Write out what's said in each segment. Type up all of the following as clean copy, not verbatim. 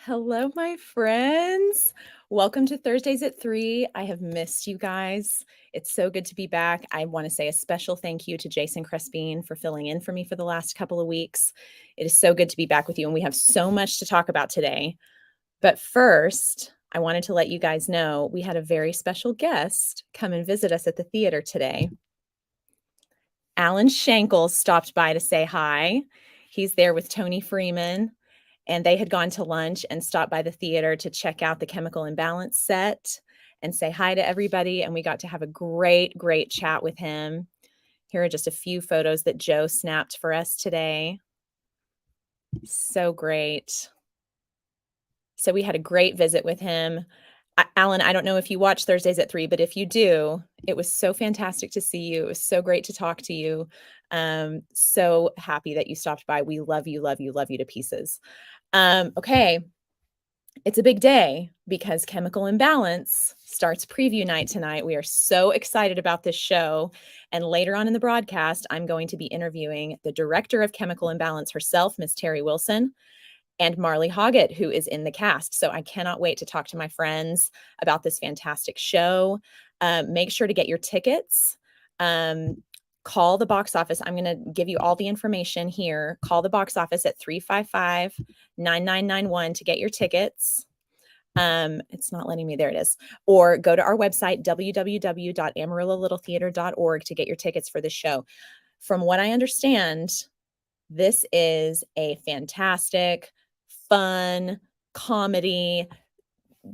Hello, my friends. Welcome to Thursdays at 3. I have missed you guys. It's so good to be back. I want to say a special thank you to Jason Crespin for filling in for me for the last couple of weeks. It is so good to be back with you, and we have so much to talk about today. But first, I wanted to let you guys know we had a very special guest come and visit us at the theater today. Alan Shankle stopped by to say hi. He's there with Tony Freeman. And they had gone to lunch and stopped by the theater to check out the Chemical Imbalance set and say hi to everybody. And we got to have a great chat with him. Here are just a few photos that Joe snapped for us today. So great. So we had a great visit with him. Alan, I don't know if you watch Thursdays at 3, but if you do, it was so fantastic to see you. It was so great to talk to you. So happy that you stopped by. We love you to pieces. Okay, it's a big day because Chemical Imbalance starts preview night tonight. We are so excited about this show. And later on in the broadcast, I'm going to be interviewing the Director of Chemical Imbalance herself, Miss Terri Wilson, and Marley Hoggatt, who is in the cast. So I cannot wait to talk to my friends about this fantastic show. Make sure to get your tickets. Call the box office. I'm going to give you all the information here. Call the box office at 355-9991 to get your tickets. It's not letting me. There it is. Or go to our website, www.amarillo-littletheater.org, to get your tickets for the show. From what I understand, this is a fantastic, fun comedy.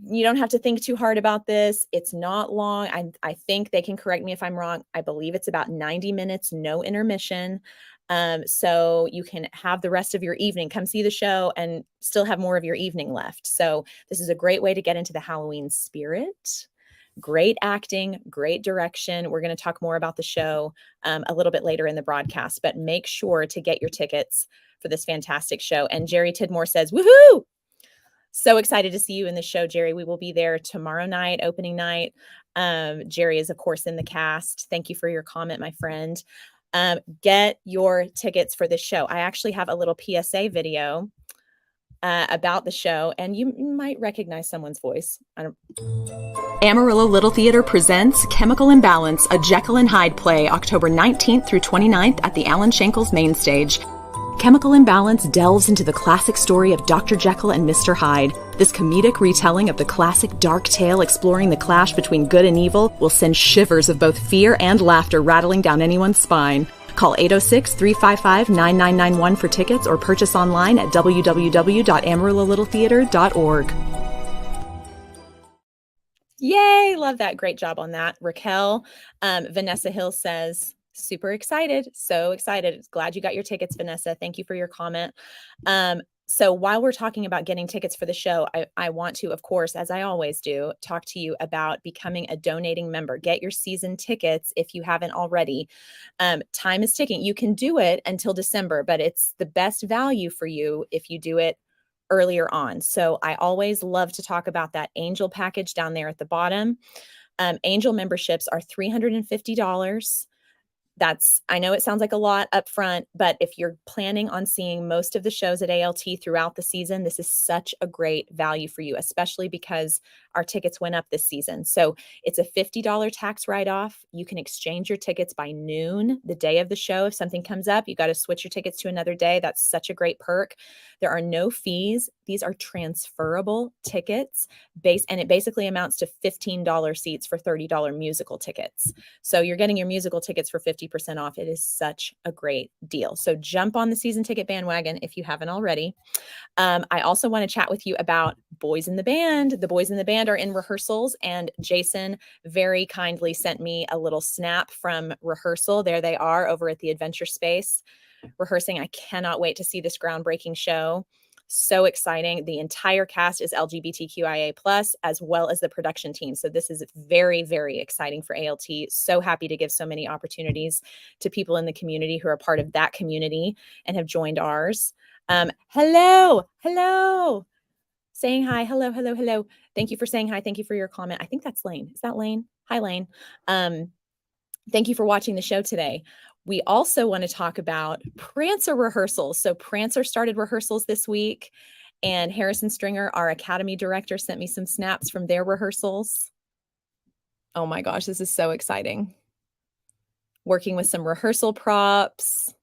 You don't have to think too hard about this. It's not long. I think they can correct me if I'm wrong. I believe it's about 90 minutes, no intermission. So you can have the rest of your evening, come see the show and still have more of your evening left. So this is a great way to get into the Halloween spirit. Great acting, great direction. We're going to talk more about the show a little bit later in the broadcast, but make sure to get your tickets for this fantastic show. And Jerry Tidmore says, woohoo! So excited to see you in the show, Jerry. We will be there tomorrow night, opening night. Jerry is, of course, in the cast. Thank you for your comment, my friend. Get your tickets for this show. I actually have a little PSA video about the show, and you might recognize someone's voice. Amarillo Little Theater presents Chemical Imbalance, a Jekyll and Hyde play, October 19th through 29th at the Alan Shankle's main stage. Chemical Imbalance delves into the classic story of Dr. Jekyll and Mr. Hyde. This comedic retelling of the classic dark tale exploring the clash between good and evil will send shivers of both fear and laughter rattling down anyone's spine. Call 806-355-9991 for tickets or purchase online at www.amarillo-littletheater.org. Yay! Love that. Great job on that, Raquel. Vanessa Hill says, super excited. So excited. Glad you got your tickets, Vanessa. Thank you for your comment. So while we're talking about getting tickets for the show, I want to, of course, as I always do, talk to you about becoming a donating member. Get your season tickets if you haven't already. Time is ticking. You can do it until December, but it's the best value for you if you do it earlier on. So I always love to talk about that Angel package down there at the bottom. Angel memberships are $350. I know it sounds like a lot up front, but if you're planning on seeing most of the shows at ALT throughout the season, this is such a great value for you, especially because our tickets went up this season. So it's a $50 tax write-off. You can exchange your tickets by noon, the day of the show. If something comes up, you got to switch your tickets to another day. That's such a great perk. There are no fees. These are transferable tickets and it basically amounts to $15 seats for $30 musical tickets. So you're getting your musical tickets for 50% off. It is such a great deal. So jump on the season ticket bandwagon if you haven't already. I also want to chat with you about Boys in the Band. The Boys in the Band are in rehearsals, and Jason very kindly sent me a little snap from rehearsal. There they are over at the Adventure Space rehearsing. I cannot wait to see this groundbreaking show. So exciting. The entire cast is LGBTQIA+, as well as the production team. So this is very, very exciting for ALT. So happy to give so many opportunities to people in the community who are part of that community and have joined ours. Hello. Saying hi. Hello. Thank you for saying hi. Thank you for your comment. I think that's Lane. Is that Lane? Hi, Lane. Thank you for watching the show today. We also want to talk about Prancer rehearsals. So Prancer started rehearsals this week, And Harrison Stringer, our Academy director, sent me some snaps from their rehearsals. Oh my gosh, this is so exciting. Working with some rehearsal props.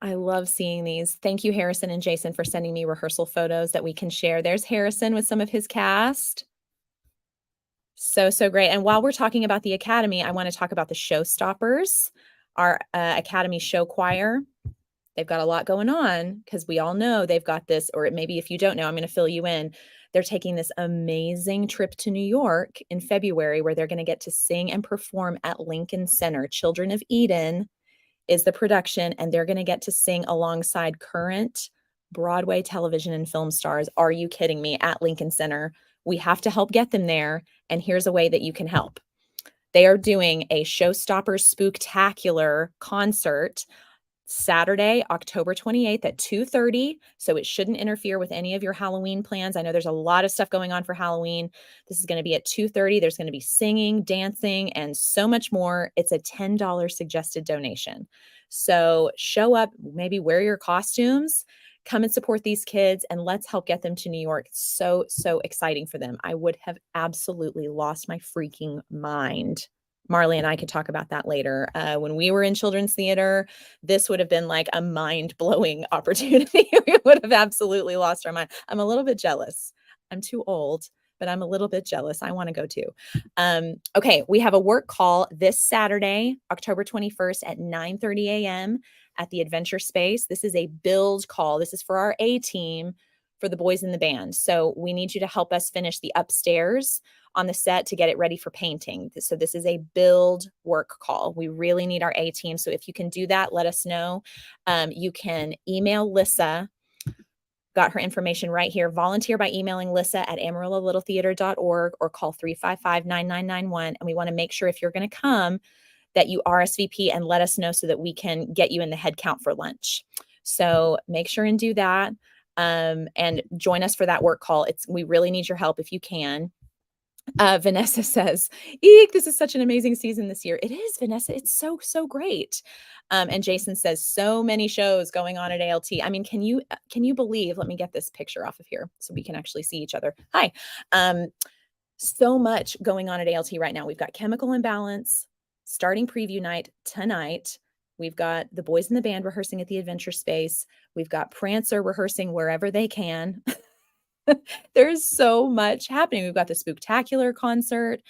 I love seeing these. Thank you, Harrison and Jason, for sending me rehearsal photos that we can share. There's Harrison with some of his cast. So great. And while we're talking about the Academy, I want to talk about the Showstoppers, our Academy show choir. They've got a lot going on because we all know they've got this, or maybe if you don't know, I'm going to fill you in. They're taking this amazing trip to New York in February where they're going to get to sing and perform at Lincoln Center. Children of Eden is the production, and they're going to get to sing alongside current Broadway television and film stars. Are you kidding me? At Lincoln Center. We have to help get them there, and here's a way that you can help. They are doing a Showstoppers Spooktacular concert Saturday, October 28th at 2:30. So it shouldn't interfere with any of your Halloween plans. I know there's a lot of stuff going on for Halloween. This is going to be at 2:30. There's going to be singing, dancing, and so much more. It's a $10 suggested donation. So show up, maybe wear your costumes, come and support these kids, and let's help get them to New York. It's so exciting for them. I would have absolutely lost my freaking mind. Marley and I could talk about that later. When we were in children's theater, this would have been like a mind-blowing opportunity. We would have absolutely lost our mind. I'm a little bit jealous. I'm too old, but I'm a little bit jealous. I want to go too. Okay, we have a work call this Saturday, October 21st at 9:30 a.m. at the Adventure Space. This is a build call. This is for our A team for the boys in the band. So we need you to help us finish the upstairs on the set to get it ready for painting. So this is a build work call. We really need our A team. So if you can do that, let us know. You can email Lissa. Got her information right here. Volunteer by emailing Lissa at AmarilloLittleTheater.org or call 355-9991. And we want to make sure if you're going to come that you RSVP and let us know so that we can get you in the head count for lunch. So make sure and do that. And join us for that work call. We really need your help if you can. Vanessa says, eek, this is such an amazing season this year. It is, Vanessa. It's so great. And Jason says, so many shows going on at ALT. I mean, can you believe, let me get this picture off of here so we can actually see each other. Hi. So much going on at ALT right now. We've got Chemical Imbalance starting preview night tonight. We've got the boys in the band rehearsing at the Adventure Space. We've got Prancer rehearsing wherever they can. There's so much happening. We've got the Spooktacular concert,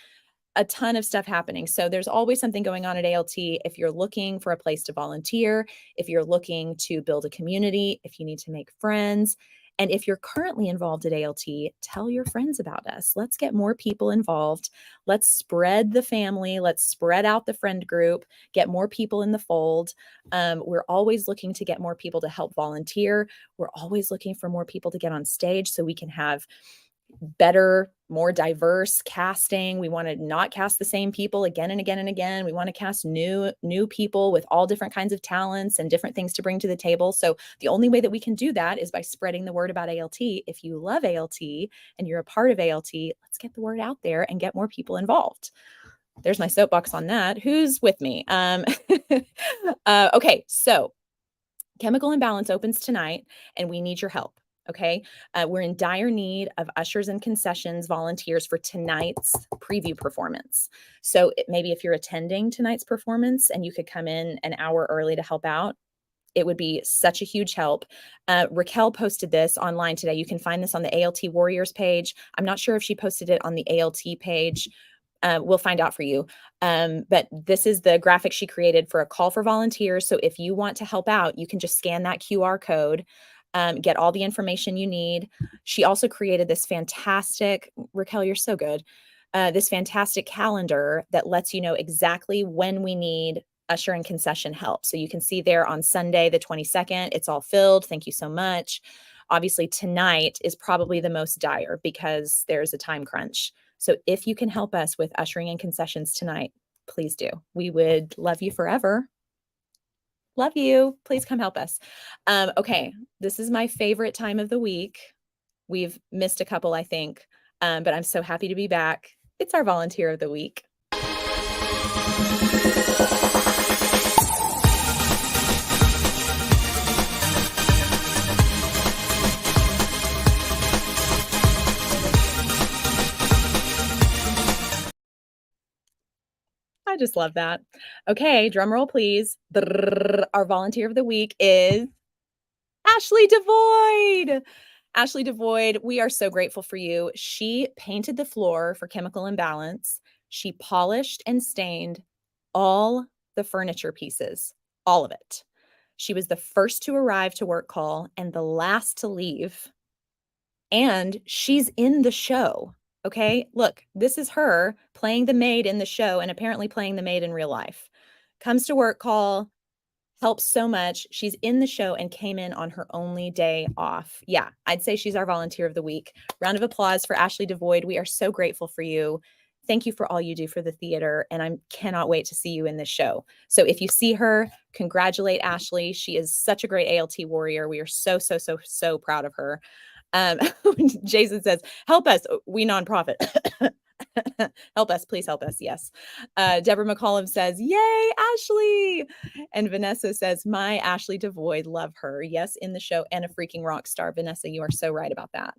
a ton of stuff happening. So there's always something going on at ALT. If you're looking for a place to volunteer, if you're looking to build a community, if you need to make friends, and if you're currently involved at ALT, tell your friends about us. Let's get more people involved. Let's spread the family. Let's spread out the friend group, get more people in the fold. We're always looking to get more people to help volunteer. We're always looking for more people to get on stage so we can have better, more diverse casting. We want to not cast the same people again and again and again. We want to cast new people with all different kinds of talents and different things to bring to the table. So the only way that we can do that is by spreading the word about ALT. If you love ALT and you're a part of ALT, let's get the word out there and get more people involved. There's my soapbox on that. Who's with me? Okay, so Chemical Imbalance opens tonight and we need your help. Okay, we're in dire need of ushers and concessions volunteers for tonight's preview performance. So maybe if you're attending tonight's performance and you could come in an hour early to help out, it would be such a huge help. Raquel posted this online today. You can find this on the ALT Warriors page. I'm not sure if she posted it on the ALT page. We'll find out for you. But this is the graphic she created for a call for volunteers. So if you want to help out, you can just scan that QR code. Get all the information you need. She also created this fantastic, Raquel, you're so good, this fantastic calendar that lets you know exactly when we need usher and concession help. So you can see there on Sunday, the 22nd, it's all filled. Thank you so much. Obviously, tonight is probably the most dire because there's a time crunch. So if you can help us with ushering and concessions tonight, please do. We would love you forever. Love you. Please come help us. Okay, this is my favorite time of the week. We've missed a couple, I think, but I'm so happy to be back. It's our volunteer of the week. I just love that. Okay, drum roll, please. Our volunteer of the week is Ashley Devoid. Ashley Devoid, we are so grateful for you. She painted the floor for Chemical Imbalance. She polished and stained all the furniture pieces, all of it. She was the first to arrive to work call and the last to leave. And she's in the show. Okay, look, this is her playing the maid in the show and apparently playing the maid in real life. Comes to work call, helps so much. She's in the show and came in on her only day off. Yeah, I'd say she's our volunteer of the week. Round of applause for Ashley Devoid. We are so grateful for you. Thank you for all you do for the theater, and I cannot wait to see you in this show. So if you see her, congratulate Ashley. She is such a great ALT warrior. We are so, so, so, so proud of her. Jason says, help us, we nonprofit. Help us, please help us. Yes. Deborah McCollum says, yay, Ashley. And Vanessa says, my Ashley Devoid, love her. Yes, in the show and a freaking rock star. Vanessa, you are so right about that.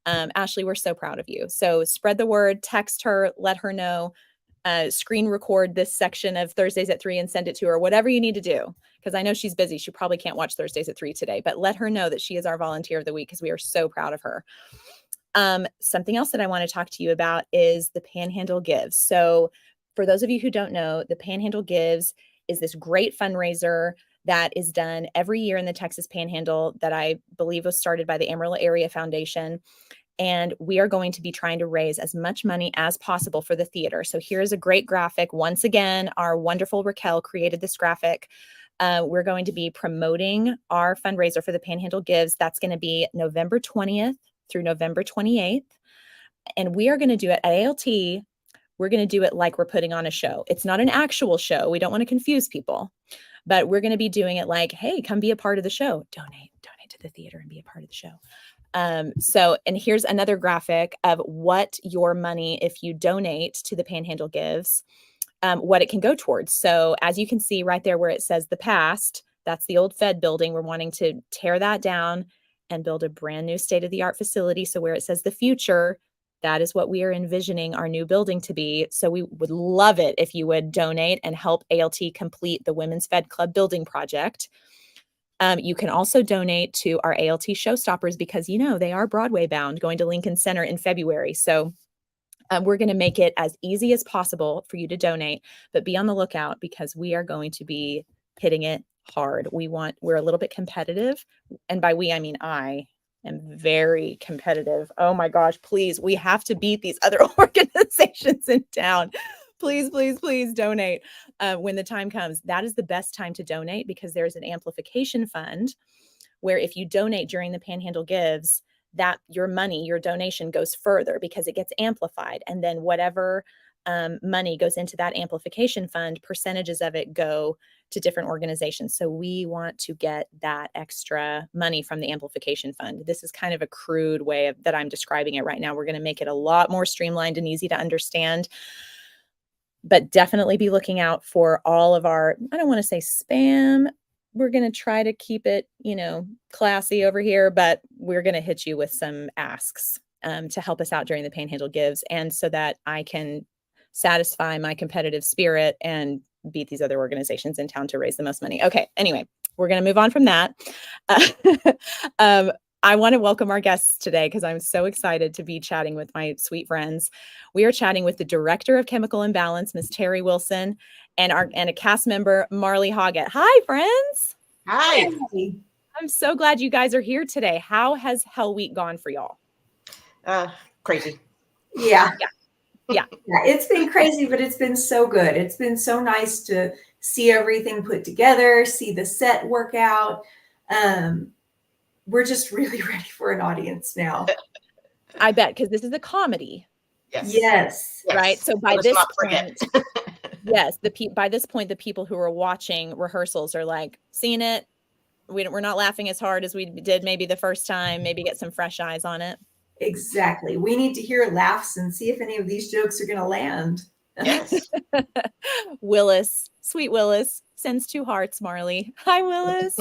Ashley, we're so proud of you. So spread the word, text her, let her know, screen record this section of Thursdays at 3 and send it to her, whatever you need to do. Because I know she's busy. She probably can't watch Thursdays at 3 today, but let her know that she is our volunteer of the week because we are so proud of her. Something else that I want to talk to you about is the Panhandle Gives. So for those of you who don't know, the Panhandle Gives is this great fundraiser that is done every year in the Texas Panhandle that I believe was started by the Amarillo Area Foundation. And we are going to be trying to raise as much money as possible for the theater. So here's a great graphic. Once again, our wonderful Raquel created this graphic. We're going to be promoting our fundraiser for the Panhandle Gives. That's going to be November 20th through November 28th. And we are going to do it at ALT. We're going to do it like we're putting on a show. It's not an actual show. We don't want to confuse people, but we're going to be doing it like, hey, come be a part of the show. Donate to the theater and be a part of the show. And here's another graphic of what your money, if you donate to the Panhandle Gives, what it can go towards. So as you can see right there where it says the past, that's the old Fed building. We're wanting to tear that down and build a brand new state-of-the-art facility. So where it says the future, that is what we are envisioning our new building to be. So we would love it if you would donate and help ALT complete the Women's Fed Club building project. You can also donate to our ALT Showstoppers because, you know, they are Broadway bound going to Lincoln Center in February. So we're going to make it as easy as possible for you to donate, but be on the lookout because we are going to be hitting it hard. We're a little bit competitive. And by we, I mean, I am very competitive. Oh my gosh, please. We have to beat these other organizations in town. Please, please, please donate when the time comes. That is the best time to donate because there's an amplification fund where if you donate during the Panhandle Gives, that your money, your donation goes further because it gets amplified. And then whatever money goes into that amplification fund, percentages of it go to different organizations. So we want to get that extra money from the amplification fund. This is kind of a crude way that I'm describing it right now. We're going to make it a lot more streamlined and easy to understand. But definitely be looking out for all of our, I don't want to say spam. We're going to try to keep it, classy over here, but we're going to hit you with some asks to help us out during the Panhandle Gives. And so that I can satisfy my competitive spirit and beat these other organizations in town to raise the most money. Okay. Anyway, we're going to move on from that. I want to welcome our guests today because I'm so excited to be chatting with my sweet friends. We are chatting with the Director of Chemical Imbalance, Ms. Terri Wilson, and a cast member, Marley Hoggatt. Hi, friends. Hi. Hey. I'm so glad you guys are here today. How has Hell Week gone for y'all? Crazy. Yeah. Yeah. It's been crazy, but it's been so good. It's been so nice to see everything put together, see the set work out. We're just really ready for an audience now. I bet, because this is a comedy. Yes. Right. So by this point, yes, by this point, the people who are watching rehearsals are like, seeing it. We're not laughing as hard as we did maybe the first time, maybe get some fresh eyes on it. Exactly. We need to hear laughs and see if any of these jokes are going to land. Yes. Willis, sweet Willis, sends 2 hearts, Marley. Hi, Willis.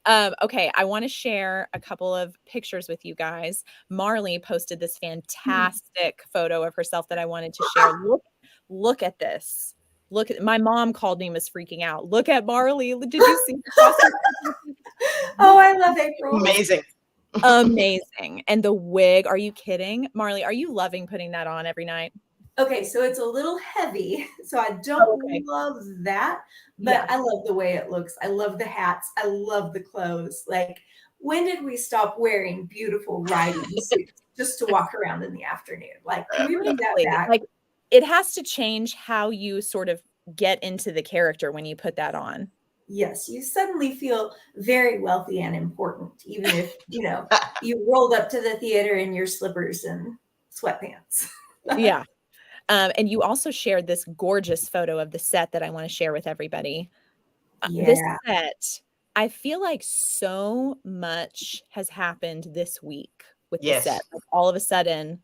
Okay, I want to share a couple of pictures with you guys. Marley posted this fantastic photo of herself that I wanted to share. look at this. Look at, my mom called me, was freaking out. Look at Marley. Did you see the costume? Oh, I love April. Amazing. Amazing. And the wig, are you kidding? Marley, are you loving putting that on every night? Okay, so it's a little heavy, so I don't Okay. love that, but Yeah. I love the way it looks. I love the hats. I love the clothes. Like, when did we stop wearing beautiful riding suits just to walk around in the afternoon? Like, can we bring that Seriously, back? like, it has to change how you sort of get into the character when you put that on. Yes, you suddenly feel very wealthy and important, even if, you know, you rolled up to the theater in your slippers and sweatpants. Yeah. And you also shared this gorgeous photo of the set that I want to share with everybody. This Yeah. set, I feel like so much has happened this week with the Yes. set. Like, all of a sudden,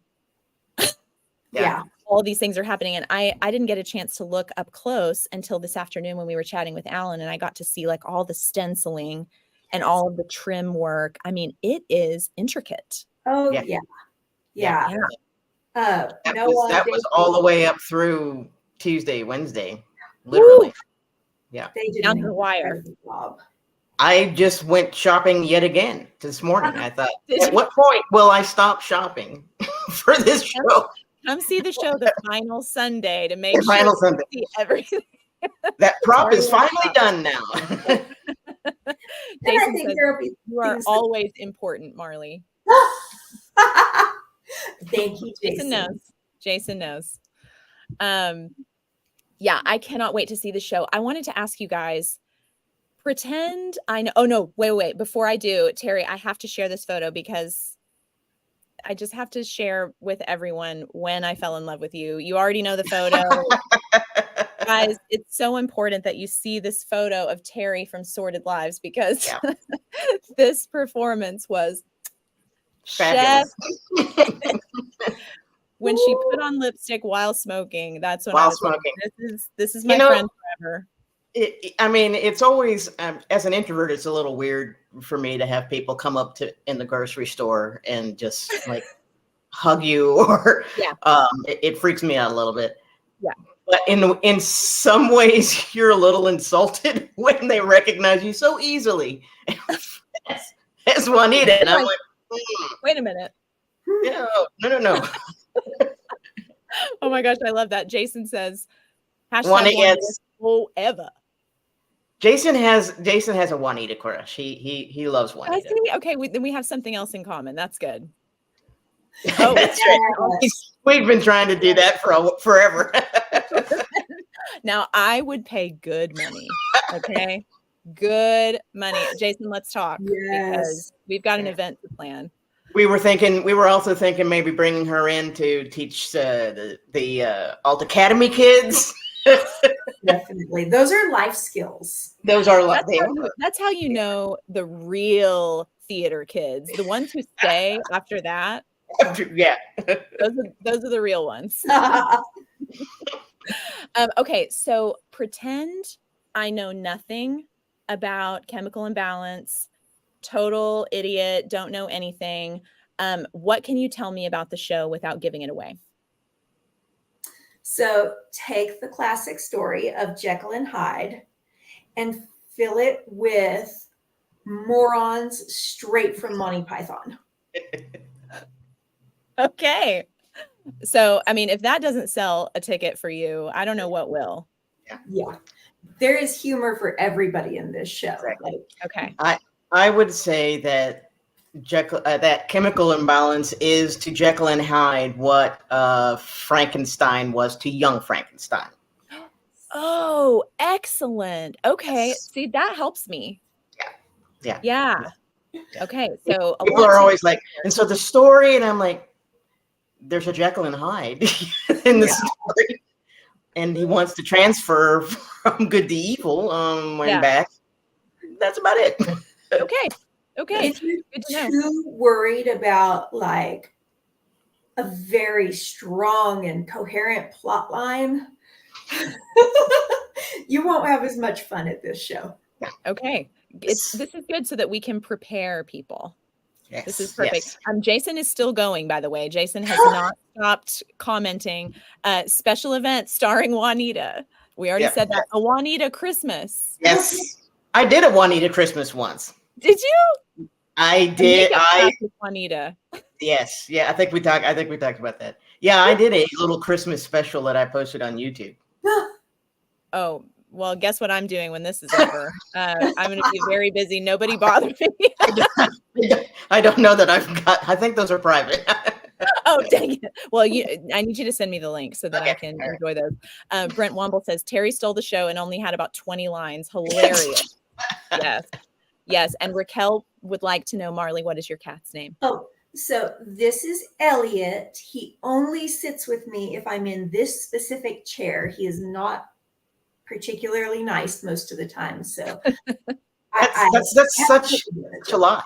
Yeah. all of these things are happening. And I didn't get a chance to look up close until this afternoon when we were chatting with Alan, and I got to see like all the stenciling and all of the trim work. I mean, it is intricate. Oh, Yeah. yeah. Yeah. Yeah. That Noah, was all the way up through Tuesday, Wednesday, literally. Woo! Yeah. they did Down an to the wire. incredible job. I just went shopping yet again this morning. I thought, Did at you? what point will I stop shopping for this show? Come see the show the final Sunday to make The sure final you Sunday. see everything. That prop is Sorry, finally done now. And I Jason think says, there'll be you are things that- always important, Marley. Thank you, Jason Jason. knows. Jason knows. Yeah, I cannot wait to see the show. I wanted to ask you guys, pretend I know. Oh no, wait. Before I do, Terri, I have to share this photo because I just have to share with everyone when I fell in love with you. You already know the photo. Guys, it's so important that you see this photo of Terri from Sordid Lives, because this performance was Fabulous. chef. When she put on lipstick while smoking, that's when I While was like, smoking. this is my You know, friend forever. I mean, it's always, as an introvert, it's a little weird for me to have people come up to in the grocery store and just like hug you, or it freaks me out a little bit. Yeah. But in some ways, you're a little insulted when they recognize you so easily as Juanita. And I'm like, wait a minute. No. Oh my gosh, I love that. Jason says, Juanita, forever. Jason has a Juanita crush. He loves Juanita. Okay, then we have something else in common. That's good. Oh, that's right. We've been trying to do that for forever. Now, I would pay good money. Okay, good money. Jason, let's talk, because we've got an event to plan. We were also thinking maybe bringing her in to teach the Alt Academy kids. Definitely. Those are life skills. Those are that's how you know the real theater kids, the ones who stay after that. Yeah. Those are the real ones. Okay, so pretend I know nothing about Chemical Imbalance, total idiot, don't know anything. What can you tell me about the show without giving it away? So take the classic story of Jekyll and Hyde and fill it with morons straight from Monty Python. Okay. So, I mean, if that doesn't sell a ticket for you, I don't know what will. Yeah. There is humor for everybody in this show. Exactly. Okay. I would say that that Chemical Imbalance is to Jekyll and Hyde what Frankenstein was to young Frankenstein. Oh, excellent. Okay. See, that helps me. Yeah. Okay. So people are always like, and so the story, and I'm like, there's a Jekyll and Hyde in the story, and he wants to transfer from good to evil when back. That's about it. Okay. If you're too worried about like a very strong and coherent plot line, you won't have as much fun at this show. Okay. This is good so that we can prepare people. Yes. This is perfect. Yes. Jason is still going, by the way. Jason has not stopped commenting. Special event starring Juanita. We already said that. A Juanita Christmas. Yes. I did a Juanita Christmas once. Did you? I did. Juanita. Yes. Yeah. I think we talked about that. Yeah. I did a little Christmas special that I posted on YouTube. Oh, well, guess what I'm doing when this is over? I'm going to be very busy. Nobody bother me. I don't know that I think those are private. Oh, dang it. Well, I need you to send me the link so that I can enjoy those. Brent Womble says, Terri stole the show and only had about 20 lines. Hilarious. Yes. Yes. And Raquel would like to know, Marley, what is your cat's name? Oh, so this is Elliot. He only sits with me if I'm in this specific chair. He is not particularly nice most of the time. So that's such a lie.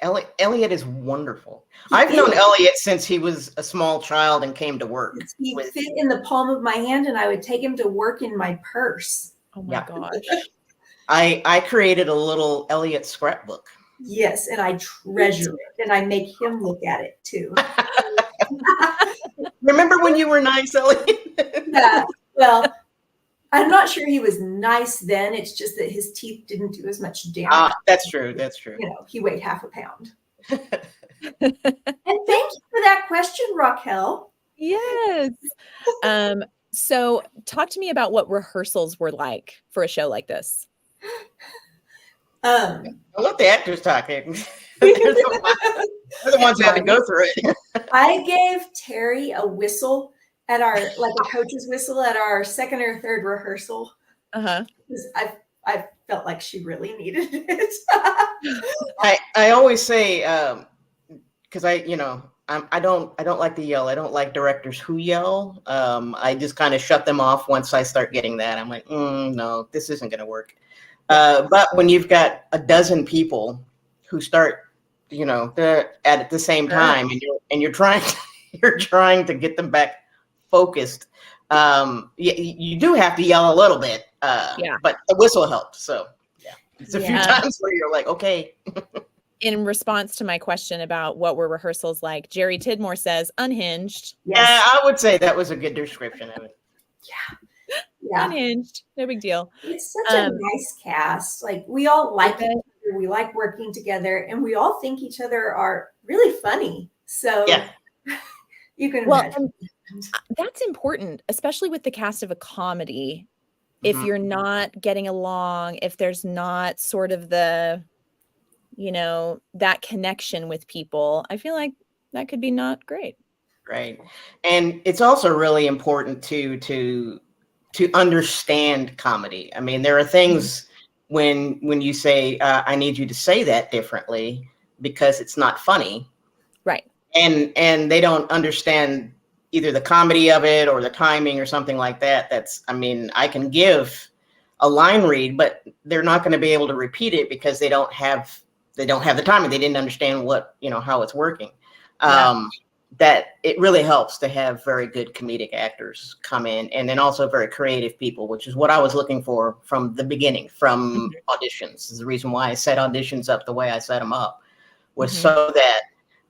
Elliot is wonderful. I've known Elliot since he was a small child and came to work. He fit in the palm of my hand, and I would take him to work in my purse. Oh my gosh. I created a little Elliot scrapbook. Yes, and I treasure it, and I make him look at it too. Remember when you were nice, Elliot? Yeah. Well, I'm not sure he was nice then. It's just that his teeth didn't do as much damage. That's true. That's true. You know, he weighed half a pound. And thank you for that question, Raquel. Yes. So talk to me about what rehearsals were like for a show like this. I'll let the actors talk. They're the ones who have to go through it. I gave Terri a whistle at our, like a coach's whistle at our second or third rehearsal. Because I felt like she really needed it. I always say, because I don't like to yell. I don't like directors who yell. I just kind of shut them off once I start getting that. I'm like, no, this isn't going to work. But when you've got a dozen people who start, at the same time, and you're trying to get them back focused, you do have to yell a little bit. But the whistle helped. So it's a few times where you're like, okay. In response to my question about what were rehearsals like, Jerry Tidmore says unhinged. Yes. Yeah, I would say that was a good description of it. Yeah. Unhinged. No big deal. It's such a nice cast. Like, we all like each other. We like working together, and we all think each other are really funny. So you can imagine. That's important, especially with the cast of a comedy. If you're not getting along, if there's not sort of the, that connection with people, I feel like that could be not great. Right. And it's also really important to understand comedy. I mean, there are things when you say, I need you to say that differently because it's not funny. Right. And they don't understand either the comedy of it or the timing or something like that. I can give a line read, but they're not going to be able to repeat it because they don't have the timing. They didn't understand how it's working. That it really helps to have very good comedic actors come in, and then also very creative people, which is what I was looking for from the beginning, from auditions. This is the reason why I set auditions up the way I set them up, was so that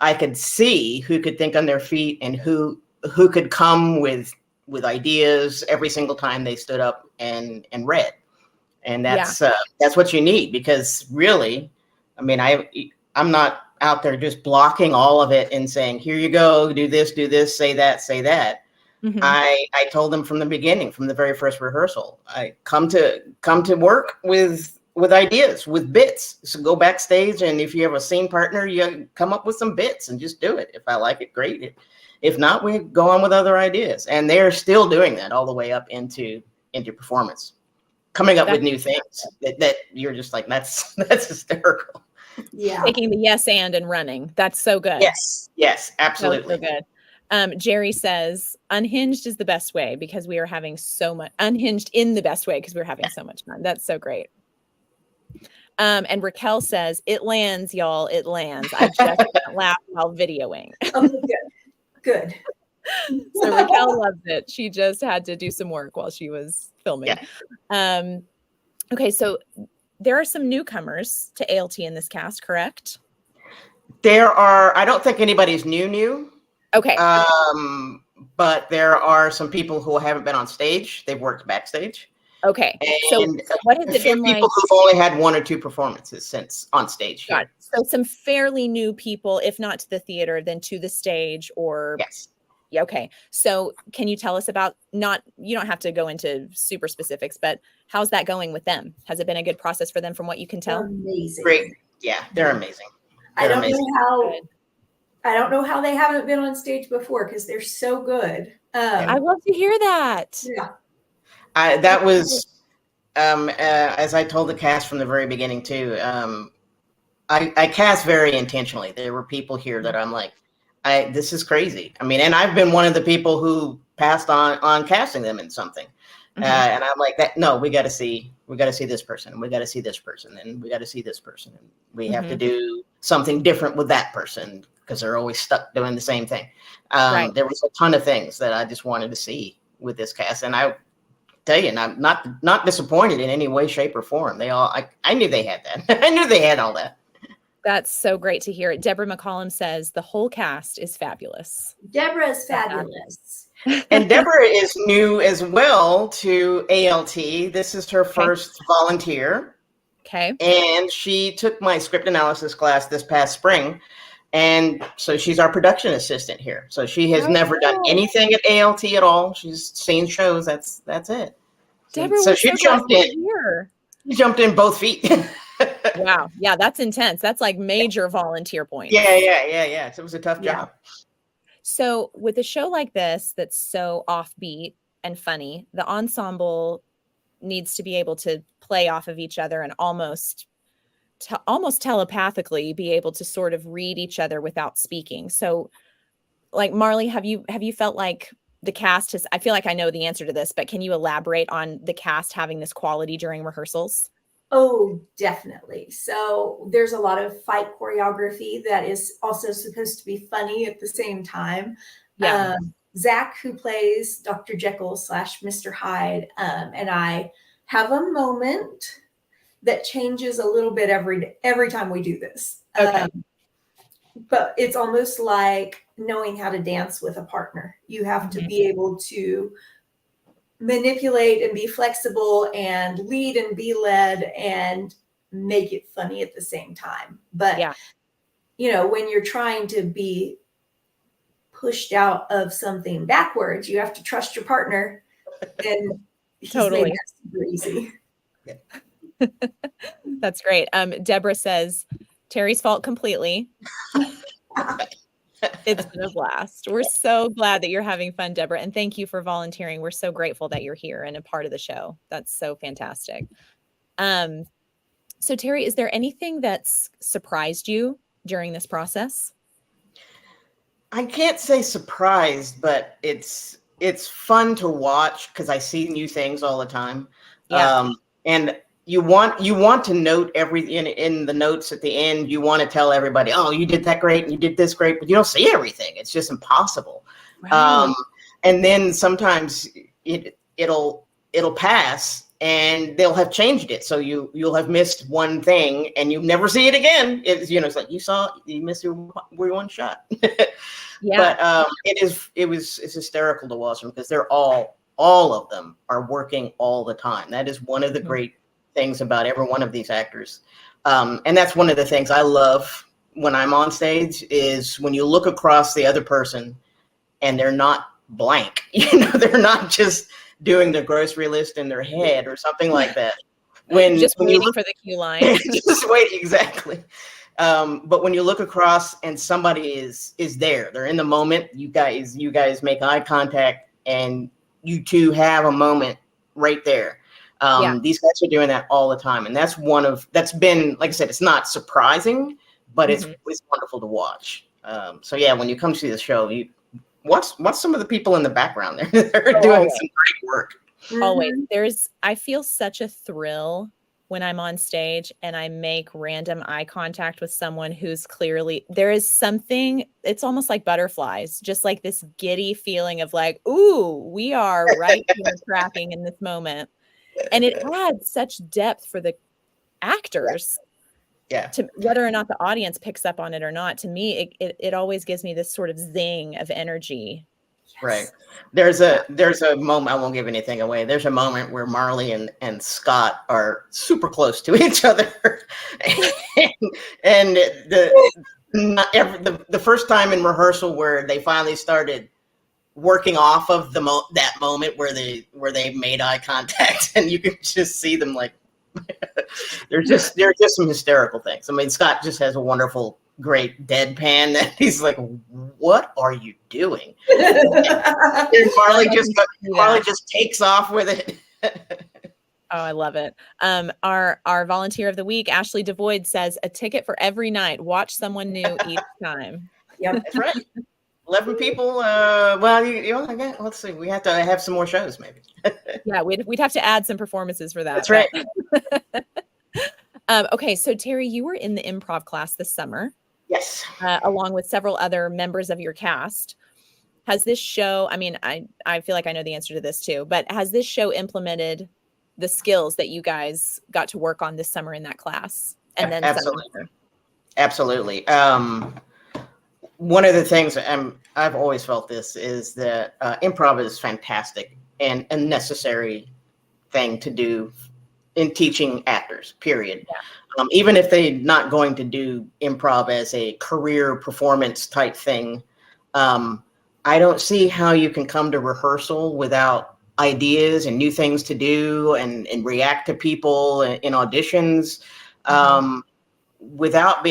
I could see who could think on their feet and who could come with ideas every single time they stood up and read. And that's what you need, because really, I mean, I'm not out there just blocking all of it and saying, here you go, do this, say that. I told them from the beginning, from the very first rehearsal, I come to work with ideas, with bits. So go backstage, and if you have a scene partner, you come up with some bits and just do it. If I like it, great. If not, we go on with other ideas. And they're still doing that all the way up into performance, coming up with new things that you're just like, that's hysterical. Yeah. Taking the yes and running. That's so good. Yes, absolutely. So good. Jerry says unhinged is the best way because we are having so much unhinged in the best way because we're having so much fun. That's so great. And Raquel says it lands, y'all. It lands. I just can't laugh while videoing. Oh, good. So Raquel loves it. She just had to do some work while she was filming. Okay, so there are some newcomers to ALT in this cast, correct? I don't think anybody's new. Okay. But there are some people who haven't been on stage. They've worked backstage. Okay. And so what has a it few been people like? who've only had 1 or 2 performances since on stage here. Got it. So some fairly new people, if not to the theater, then to the stage or. Yes. Yeah. Okay. So can you tell us about, you don't have to go into super specifics, but how's that going with them? Has it been a good process for them from what you can tell? Amazing. Great. Yeah, they're amazing. I don't know how they haven't been on stage before because they're so good. I love to hear that. Yeah. That was, as I told the cast from the very beginning too, I cast very intentionally. There were people here that I'm like, this is crazy. I mean, and I've been one of the people who passed on casting them in something. And I'm like, no, we got to see this person, and we got to see this person, and we got to see this person, and we have to do something different with that person because they're always stuck doing the same thing. Right. There was a ton of things that I just wanted to see with this cast, and I tell you, and I'm not disappointed in any way, shape, or form. They all, I knew they had that. I knew they had all that. That's so great to hear. Deborah McCollum says the whole cast is fabulous. Deborah is fabulous. And Deborah is new as well to ALT. This is her first volunteer. Okay. And she took my script analysis class this past spring. And so she's our production assistant here. So she has never done anything at ALT at all. She's seen shows. That's it. Deborah, so she jumped in. Here. She jumped in both feet. Wow. Yeah, that's intense. That's like major volunteer points. Yeah. It was a tough job. So with a show like this that's so offbeat and funny, the ensemble needs to be able to play off of each other and almost telepathically be able to sort of read each other without speaking. So like Marley, have you felt like the cast has, I feel like I know the answer to this, but can you elaborate on the cast having this quality during rehearsals? Oh, definitely. So there's a lot of fight choreography that is also supposed to be funny at the same time. Yeah. Zach, who plays Dr. Jekyll / Mr. Hyde, and I have a moment that changes a little bit every time we do this. Okay. But it's almost like knowing how to dance with a partner. You have to be able to manipulate and be flexible and lead and be led and make it funny at the same time. But, when you're trying to be pushed out of something backwards, you have to trust your partner. And he's made that super easy. That's great. Deborah says, Terri's fault completely. It's been a blast. We're so glad that you're having fun, Deborah. And thank you for volunteering. We're so grateful that you're here and a part of the show. That's so fantastic. So Terri, is there anything that's surprised you during this process? I can't say surprised, but it's fun to watch because I see new things all the time. Yeah. And you want to note everything in the notes at the end. You want to tell everybody, oh, you did that great and you did this great, but you don't see everything. It's just impossible. Right. And then sometimes it'll pass and they'll have changed it. So you'll have missed one thing and you never see it again. It's like you missed your one shot. Yeah. But it's hysterical to watch them because they're all of them are working all the time. That is one of the great things about every one of these actors. And that's one of the things I love when I'm on stage is when you look across the other person and they're not blank, they're not just doing the grocery list in their head or something like that. When waiting for the cue line. Just wait, exactly. But when you look across and somebody is there, they're in the moment, you guys make eye contact and you two have a moment right there. These guys are doing that all the time. And that's been, like I said, it's not surprising, but it's wonderful to watch. So yeah, when you come see the show, you watch some of the people in the background there. They're doing some great work. Always. I feel such a thrill when I'm on stage and I make random eye contact with someone who's there is something, it's almost like butterflies, just like this giddy feeling of like, ooh, we are right here tracking in this moment. And it adds such depth for the actors. Yeah. To whether or not the audience picks up on it or not, to me, it always gives me this sort of zing of energy. Yes. Right. There's a moment, I won't give anything away. There's a moment where Marley and Scott are super close to each other. and the first time in rehearsal where they finally started working off of that moment where they made eye contact, and you can just see them like there's just some hysterical things. I mean, Scott just has a wonderful, great deadpan that he's like, "What are you doing?" And Marley just takes off with it. Oh, I love it. Our volunteer of the week, Ashley Devoid, says a ticket for every night. Watch someone new each time. Yep, that's right. 11 people. Well, let's see. We have to have some more shows, maybe. Yeah, we'd have to add some performances for that. That's right. Okay, so Terri, you were in the improv class this summer. Yes. Along with several other members of your cast. Has this show, I mean, I feel like I know the answer to this too, but has this show implemented the skills that you guys got to work on this summer in that class? And then Absolutely. One of the things I've always felt this is that improv is fantastic and a necessary thing to do in teaching actors, period. Yeah. Even if they're not going to do improv as a career performance type thing, I don't see how you can come to rehearsal without ideas and new things to do and react to people in auditions, without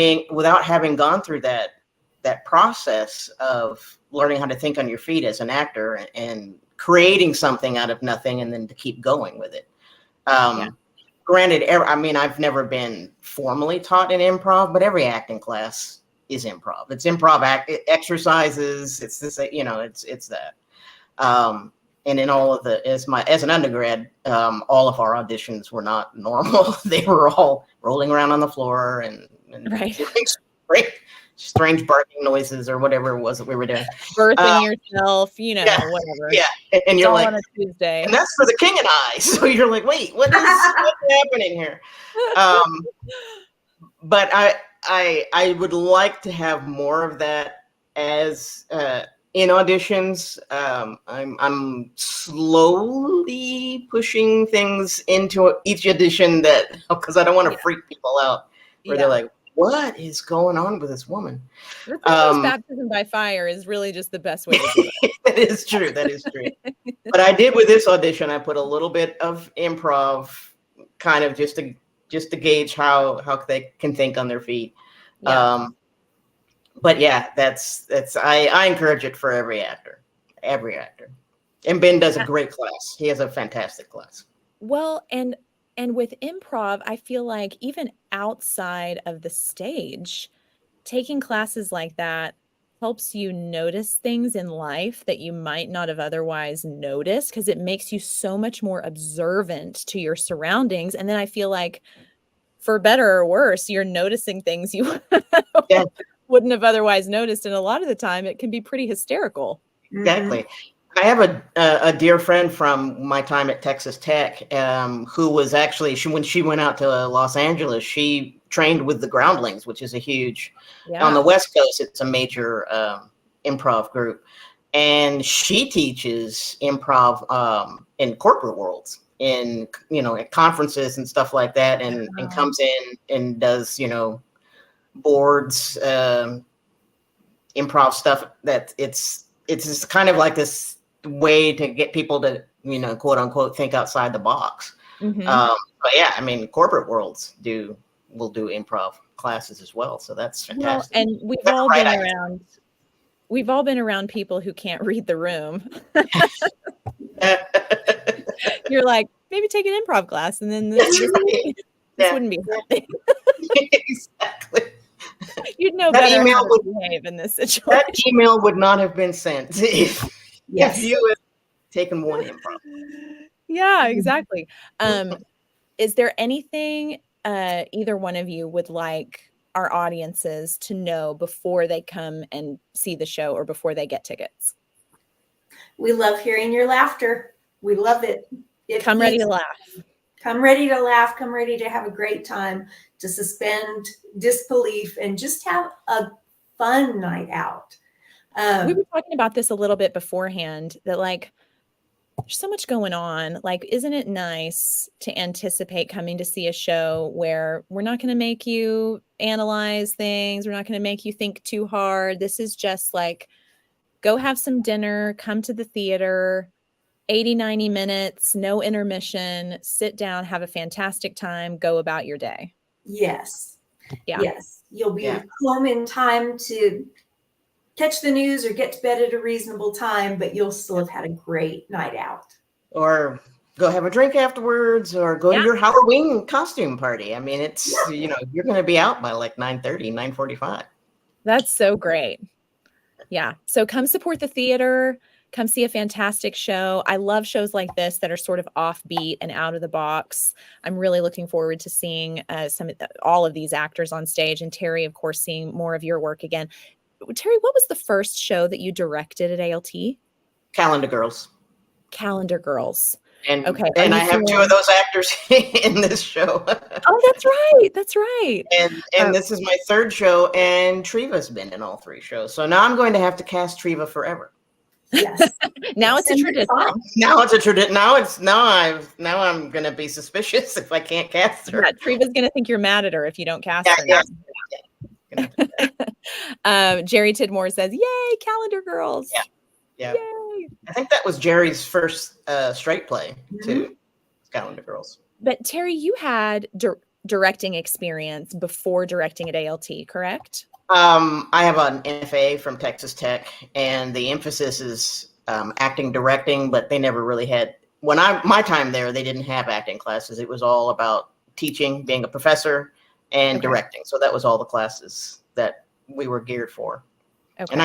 having gone through that process of learning how to think on your feet as an actor and creating something out of nothing and then to keep going with it. Granted, I've never been formally taught in improv, but every acting class is improv. It's improv exercises. It's this, it's that. And in all of as an undergrad, all of our auditions were not normal. They were all rolling around on the floor and right. Strange barking noises or whatever it was that we were doing. Birthing yourself, whatever. Yeah. And you're like, on a Tuesday. And that's for the king and I. So you're like, wait, what's happening here? But I would like to have more of that as in auditions. I'm slowly pushing things into each audition because I don't want to freak people out where they're like, what is going on with this woman? Baptism by fire is really just the best way to do it. That is true. But I did with this audition, I put a little bit of improv kind of just to gauge how they can think on their feet. Yeah. But yeah, that's I encourage it for every actor. And Ben does a great class. He has a fantastic class. Well, and with improv, I feel like even outside of the stage, taking classes like that helps you notice things in life that you might not have otherwise noticed, because it makes you so much more observant to your surroundings. And then I feel like, for better or worse, you're noticing things you wouldn't have otherwise noticed. And a lot of the time it can be pretty hysterical. Exactly. I have a dear friend from my time at Texas Tech who was actually, when she went out to Los Angeles, she trained with the Groundlings, which is a huge, on the West Coast, it's a major improv group. And she teaches improv in corporate worlds, in, at conferences and stuff like that, and comes in and does, boards, improv stuff that it's just kind of like this way to get people to, quote unquote, think outside the box. But yeah, corporate worlds will do improv classes as well. So that's fantastic. Well, and we've all been around people who can't read the room. You're like, maybe take an improv class and then this wouldn't be happening. Exactly. You'd know better how to behave in this situation. That email would not have been sent if you had taken one improv. Yeah, exactly. Is there anything either one of you would like our audiences to know before they come and see the show or before they get tickets? We love hearing your laughter. We love it. Come ready to laugh. Come ready to laugh. Come ready to have a great time. to suspend disbelief and just have a fun night out. We were talking about this a little bit beforehand, that like, there's so much going on. Like, isn't it nice to anticipate coming to see a show where we're not going to make you analyze things. We're not going to make you think too hard. This is just like, go have some dinner, come to the theater, 80, 90 minutes, no intermission, sit down, have a fantastic time, go about your day. Yes. Yeah. Yes. You'll be home in time to catch the news or get to bed at a reasonable time, but you'll still have had a great night out. Or go have a drink afterwards, or go to your Halloween costume party. I mean, it's, you know, you're going to be out by like 9:30, 9:45. That's so great. Yeah. So come support the theater. Come see a fantastic show. I love shows like this that are sort of offbeat and out of the box. I'm really looking forward to seeing all of these actors on stage, and Terri, of course, seeing more of your work again. Terri, what was the first show that you directed at ALT? Calendar Girls. Calendar Girls. And, okay. And I have two of those actors in this show. Oh, that's right. That's right. And this is my third show, and Treva's been in all three shows. So now I'm going to have to cast Treva forever. Yes. Now it's a tradition. Now it's a tradition. Now I'm going to be suspicious if I can't cast her. Yeah, Treva's going to think you're mad at her if you don't cast her. Yeah. Jerry Tidmore says, "Yay, Calendar Girls!" Yeah. Yay. I think that was Jerry's first straight play too. Calendar Girls. But Terri, you had directing experience before directing at ALT, correct? I have an MFA from Texas Tech, and the emphasis is acting, directing, but they never really had. When my time there, they didn't have acting classes. It was all about teaching, being a professor, and directing. So that was all the classes that we were geared for. Okay. And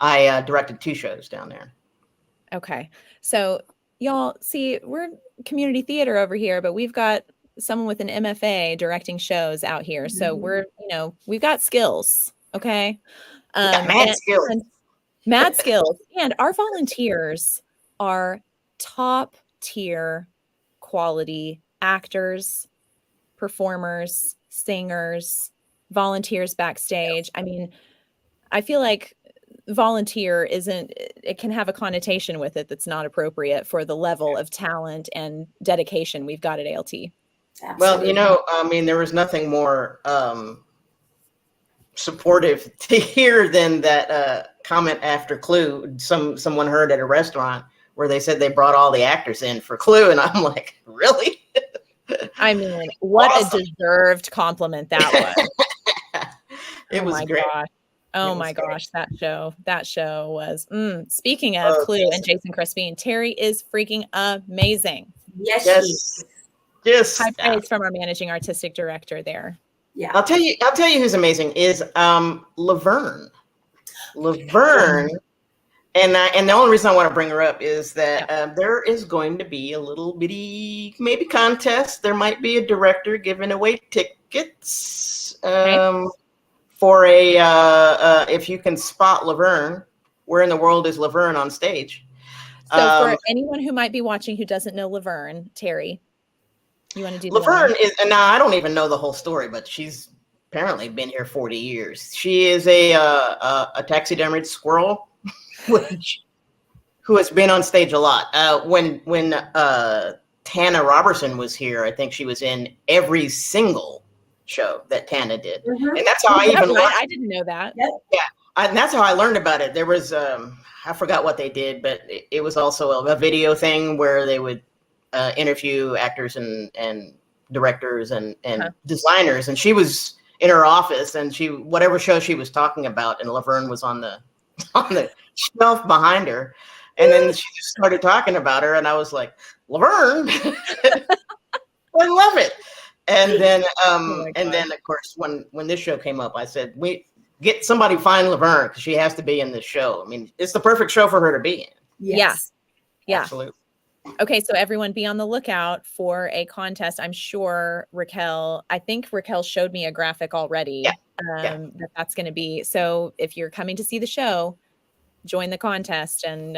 I directed 2 shows down there. Okay. So y'all see, we're community theater over here, but we've got someone with an MFA directing shows out here. So we're, we've got skills. Okay. Mad skills. And our volunteers are top tier quality actors, performers, singers, volunteers backstage. I mean, I feel like volunteer it can have a connotation with it that's not appropriate for the level of talent and dedication we've got at ALT. Absolutely. Well, I mean, there was nothing more supportive to hear than that comment after Clue. Someone heard at a restaurant where they said they brought all the actors in for Clue, and I'm like, really? I mean, what awesome. A deserved compliment that was. It was great. Gosh. Oh my gosh, that show was. Speaking of Clue and Jason Crispin, Terri is freaking amazing. Yes. High praise from our managing artistic director there. Yeah, I'll tell you who's amazing is Laverne. Laverne, and the only reason I want to bring her up is that there is going to be a little bitty maybe contest. There might be a director giving away tickets. For if you can spot Laverne, where in the world is Laverne on stage? So for anyone who might be watching who doesn't know Laverne, Terri, you want to do Laverne is, and now I don't even know the whole story, but she's apparently been here 40 years. She is a taxidermied squirrel, who has been on stage a lot. When Tana Robertson was here, I think she was in every single show that Tana did, and that's how I even learned. I didn't know that. And that's how I learned about it. There was I forgot what they did, but it was also a video thing where they would interview actors and directors and designers, and she was in her office, and whatever show she was talking about, and Laverne was on the shelf behind her, and then she just started talking about her, and I was like, Laverne. I love it. And then, of course, when this show came up, I said, "We get somebody find Laverne because she has to be in this show." I mean, it's the perfect show for her to be in. Yes. Yeah. Absolutely. Okay, so everyone, be on the lookout for a contest. I'm sure I think Raquel showed me a graphic already. That's going to be. So if you're coming to see the show, join the contest and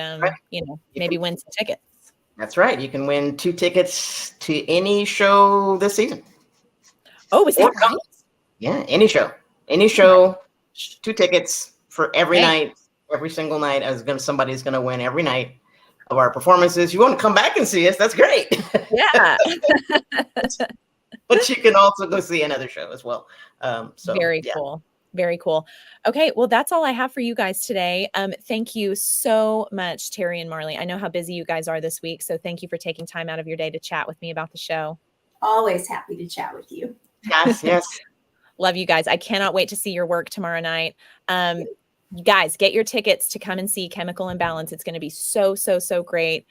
maybe win some tickets. That's right. You can win 2 tickets to any show this season. Oh, is that Or right? Yeah, any show. 2 tickets for every night, every single night. Somebody's gonna win every night of our performances. You want to come back and see us? That's great. Yeah. But you can also go see another show as well. Very cool. Very cool. Okay, well, that's all I have for you guys today. Thank you so much, Terri and Marley. I know how busy you guys are this week, so thank you for taking time out of your day to chat with me about the show. Always happy to chat with you. Yes. Love you guys. I cannot wait to see your work tomorrow night. Guys, get your tickets to come and see Chemical Imbalance. It's going to be so, so, so great.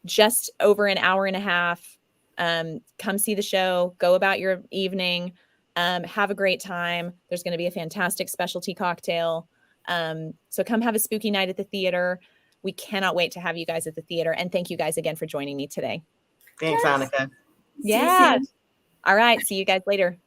Just over an hour and a half. Come see the show, go about your evening, have a great time. There's going to be a fantastic specialty cocktail. So come have a spooky night at the theater. We cannot wait to have you guys at the theater. And thank you guys again for joining me today. Thanks, Annika. Yeah. All right. See you guys later.